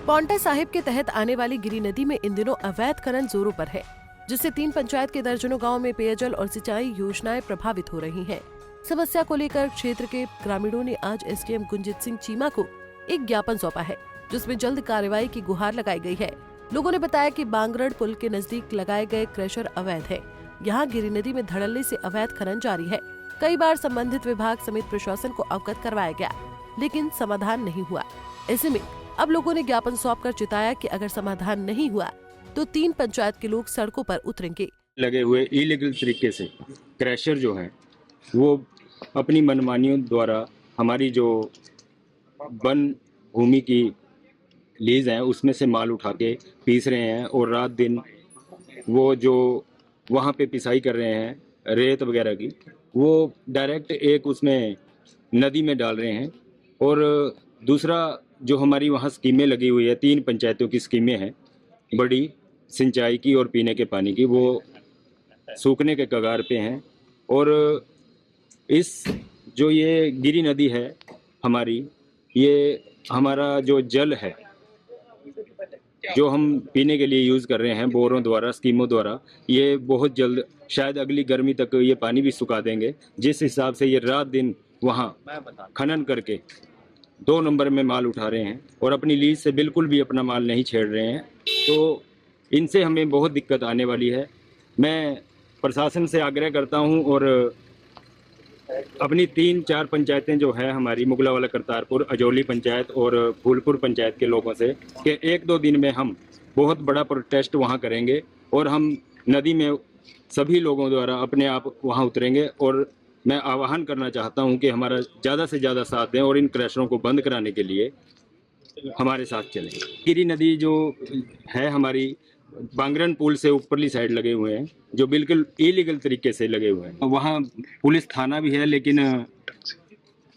पांवटा साहिब के तहत आने वाली गिरी नदी में इन दिनों अवैध खनन जोरों पर है, जिससे 3 पंचायत के दर्जनों गांव में पेयजल और सिंचाई योजनाएं प्रभावित हो रही हैं। समस्या को लेकर क्षेत्र के ग्रामीणों ने आज एसडीएम गुंजित सिंह चीमा को एक ज्ञापन सौंपा है, जिसमें जल्द कार्रवाई की गुहार लगाई गई है। लोगों ने बताया कि बांगरड़ पुल के नजदीक लगाए गए क्रशर अवैध है। यहाँ गिरी नदी में धड़ल्ले से अवैध खनन जारी है। कई बार संबंधित विभाग समेत प्रशासन को अवगत करवाया गया, लेकिन समाधान नहीं हुआ। ऐसे में अब लोगों ने ज्ञापन सौंपकर चिताया कि अगर समाधान नहीं हुआ तो 3 पंचायत के लोग सड़कों पर उतरेंगे। लगे हुए इलीगल तरीके से क्रैशर जो है वो अपनी मनमानियों द्वारा हमारी जो वन भूमि की लीज है उसमें से माल उठा के पीस रहे हैं और रात दिन वो जो वहाँ पे पिसाई कर रहे हैं रेत वगैरह की, वो डायरेक्ट एक उसमें नदी में डाल रहे हैं। और दूसरा जो हमारी वहाँ स्कीमें लगी हुई है, 3 पंचायतों की स्कीमें हैं बड़ी, सिंचाई की और पीने के पानी की, वो सूखने के कगार पे हैं। और इस जो ये गिरी नदी है हमारी, ये हमारा जो जल है जो हम पीने के लिए यूज़ कर रहे हैं बोरों द्वारा, स्कीमों द्वारा, ये बहुत जल्द शायद अगली गर्मी तक ये पानी भी सुखा देंगे। जिस हिसाब से ये रात दिन वहाँ खनन करके 2 नंबर में माल उठा रहे हैं और अपनी लीज से बिल्कुल भी अपना माल नहीं छेड़ रहे हैं, तो इनसे हमें बहुत दिक्कत आने वाली है। मैं प्रशासन से आग्रह करता हूं और अपनी 3-4 पंचायतें जो है हमारी, मुगलावाला, करतारपुर, अजौली पंचायत और फूलपुर पंचायत के लोगों से कि 1-2 दिन में हम बहुत बड़ा प्रोटेस्ट वहां करेंगे और हम नदी में सभी लोगों द्वारा अपने आप वहां उतरेंगे। और मैं आह्वान करना चाहता हूं कि हमारा ज़्यादा से ज़्यादा साथ दें और इन क्रैशरों को बंद कराने के लिए हमारे साथ चलें। गिरी नदी जो है हमारी बांगरन पुल से ऊपरली साइड लगे हुए हैं, जो बिल्कुल इलीगल तरीके से लगे हुए हैं। वहाँ पुलिस थाना भी है, लेकिन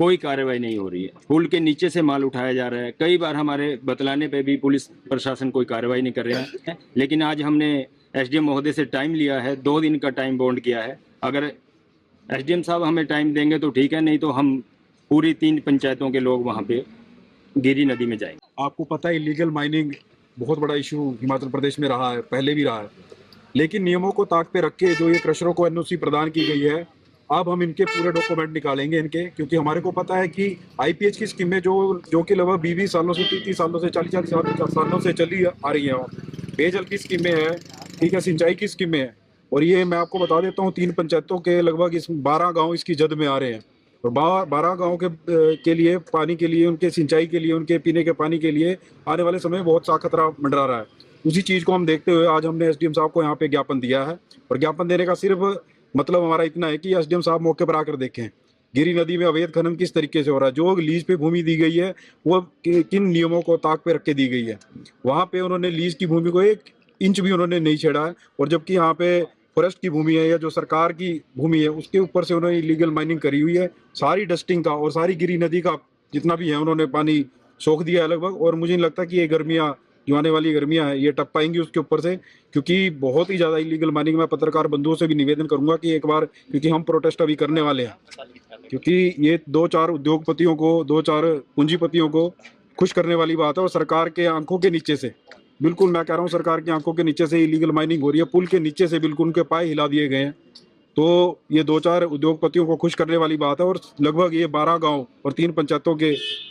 कोई कार्रवाई नहीं हो रही है। पुल के नीचे से माल उठाया जा रहा है। कई बार हमारे बतलाने पे भी पुलिस प्रशासन कोई कार्रवाई नहीं कर रहा है। लेकिन आज हमने एसडीएम महोदय से टाइम लिया है, 2 दिन का टाइम बॉन्ड किया है। अगर एसडीएम साहब हमें टाइम देंगे तो ठीक है, नहीं तो हम पूरी 3 पंचायतों के लोग वहाँ पे गिरी नदी में जाएंगे। आपको पता है इलीगल माइनिंग बहुत बड़ा इशू हिमाचल प्रदेश में रहा है, पहले भी रहा है। लेकिन नियमों को ताक पे रख के जो ये क्रशरों को एनओसी प्रदान की गई है, अब हम इनके पूरे डॉक्यूमेंट निकालेंगे इनके, क्योंकि हमारे को पता है कि आईपीएच की स्कीमें जो कि लगभग 20 सालों से, 30 सालों से, 40 सालों से चली आ रही हैं। पेयजल की स्कीमें हैं, ठीक है, सिंचाई की स्कीमें हैं। और ये मैं आपको बता देता हूँ, 3 पंचायतों के लगभग 12 गाँव इसकी जद में आ रहे हैं। और 12 गाँव के लिए पानी के लिए, उनके सिंचाई के लिए, उनके पीने के पानी के लिए आने वाले समय में बहुत सा खतरा मंडरा रहा है। उसी चीज़ को हम देखते हुए आज हमने एसडीएम साहब को यहाँ पे ज्ञापन दिया है। और ज्ञापन देने का सिर्फ मतलब हमारा इतना है कि एसडीएम साहब मौके पर आकर देखें गिरी नदी में अवैध खनन किस तरीके से हो रहा है। जो लीज पे भूमि दी गई है वो किन नियमों को ताक पे रख के दी गई है। वहाँ पे उन्होंने लीज की भूमि को 1 इंच भी उन्होंने नहीं छेड़ा है। और जबकि यहाँ पे फॉरेस्ट की भूमि है या जो सरकार की भूमि है, उसके ऊपर से उन्होंने इलीगल माइनिंग करी हुई है। सारी डस्टिंग का और सारी गिरी नदी का जितना भी है उन्होंने पानी सोख दिया है लगभग। और मुझे नहीं लगता कि ये गर्मियाँ, जो आने वाली गर्मियाँ हैं, ये टप पाएंगी उसके ऊपर से, क्योंकि बहुत ही ज़्यादा इलीगल माइनिंग। मैं पत्रकार बंधुओं से भी निवेदन करूंगा कि एक बार, क्योंकि हम प्रोटेस्ट अभी करने वाले हैं, क्योंकि ये 2-4 उद्योगपतियों को, 2-4 पूंजीपतियों को खुश करने वाली बात है। और सरकार के आंखों के नीचे से, बिल्कुल मैं कह रहा हूँ, सरकार की आंखों के नीचे से इलीगल माइनिंग हो रही है। पुल के नीचे से बिल्कुल उनके पाए हिला दिए गए हैं। तो ये 2-4 उद्योगपतियों को खुश करने वाली बात है। और लगभग ये 12 गांव और 3 पंचायतों के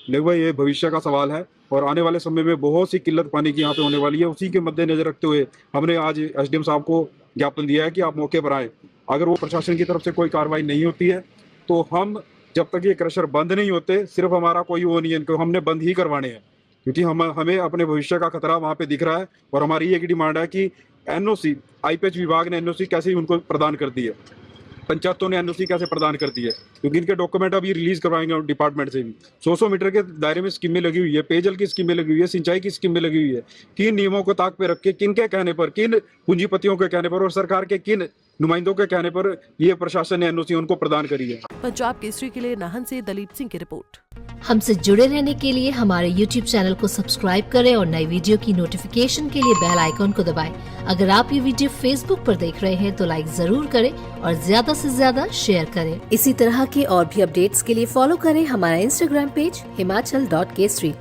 लगभग ये भविष्य का सवाल है। और आने वाले समय में बहुत सी किल्लत पानी की यहाँ पे होने वाली है। उसी के मद्देनजर रखते हुए हमने आज एसडीएम साहब को ज्ञापन दिया है कि आप मौके पर आए। अगर वो प्रशासन की तरफ से कोई कार्रवाई नहीं होती है तो हम, जब तक ये क्रशर बंद नहीं होते, सिर्फ हमारा कोई वो नहीं है, इनको हमने बंद ही करवाने हैं, क्योंकि हमें अपने भविष्य का खतरा वहाँ पे दिख रहा है। और हमारी एक डिमांड है कि एनओसी, आईपीएच विभाग ने एनओसी कैसे उनको प्रदान कर दी है, पंचायतों ने एनओसी कैसे प्रदान कर दी है, क्योंकि इनके डॉक्यूमेंट अभी रिलीज करवाएंगे डिपार्टमेंट से भी। 100 मीटर के दायरे में स्कीमें लगी हुई है, पेयजल की स्कीमें लगी हुई है, सिंचाई की स्कीमें लगी हुई है। किन नियमों को ताक पे रख के, किन के कहने पर, किन पूंजीपतियों के कहने पर और सरकार के किन नुमाइंदों के कहने पर ये प्रशासन ने एनओसी उनको प्रदान करी है। पंजाब केसरी के लिए नाहन से दलीप सिंह की रिपोर्ट। हमसे जुड़े रहने के लिए हमारे YouTube चैनल को सब्सक्राइब करें और नई वीडियो की नोटिफिकेशन के लिए बेल आइकॉन को दबाएं। अगर आप ये वीडियो Facebook पर देख रहे हैं तो लाइक जरूर करें और ज्यादा से ज्यादा शेयर करें। इसी तरह के और भी अपडेट्स के लिए फॉलो करें हमारा Instagram पेज himachal.kesri।